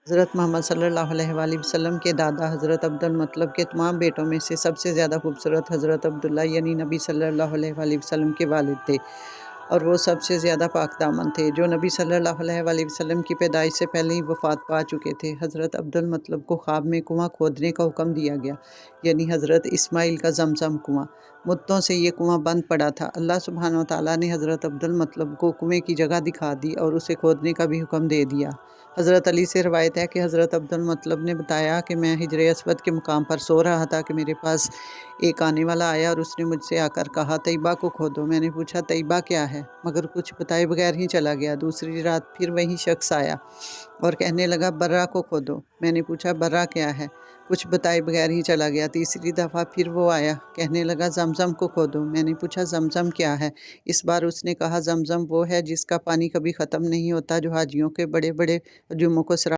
हज़रत मोहम्मद सल्लल्लाहु अलैहि वसल्लम के दादा हज़रत अब्दुल मतलब के तमाम बेटों में से सबसे ज़्यादा खूबसूरत हज़रत अब्दुल्ला यानी नबी सल्लल्लाहु अलैहि वसल्लम के वालिद थे और वो सबसे ज़्यादा पाक-दामन थे, जो नबी सल्लल्लाहु अलैहि वसल्लम की पैदाइश से पहले ही वफ़ात पा चुके थे। हज़रत अब्दुल मतलब को ख्वाब में कुआँ खोदने का हुक्म दिया गया, यानी हज़रत इस्माइल का ज़मज़म कुआँ। मुद्दों से ये कुआँ बंद पड़ा था। अल्लाह सुब्हान व तआला ने हज़रत अब्दुल मतलब को कुएँ की जगह दिखा दी और उसे खोदने का भी हुक्म दे दिया। हज़रत अली से रिवायत है कि हज़रत अब्दुल मतलब ने बताया कि मैं हिजर अस्वद के मुकाम पर सो रहा था कि मेरे पास एक आने वाला आया और उसने मुझसे आकर कहा, तैयबा को खोदो। मैंने पूछा, तैयबा क्या है? मगर कुछ बताए बगैर ही चला गया। दूसरी रात फिर वही शख्स आया और कहने लगा, बर्रा को खोदो। मैंने पूछा, बर्रा क्या है? कुछ बताए बगैर ही चला गया। तीसरी दफ़ा फिर वो आया, कहने लगा, ज़मज़म को खोदो। मैंने पूछा, ज़मज़म क्या है? इस बार उसने कहा, ज़मज़म वो है जिसका पानी कभी ख़त्म नहीं होता, जो हाजियों के बड़े-बड़े हजूमों को सरा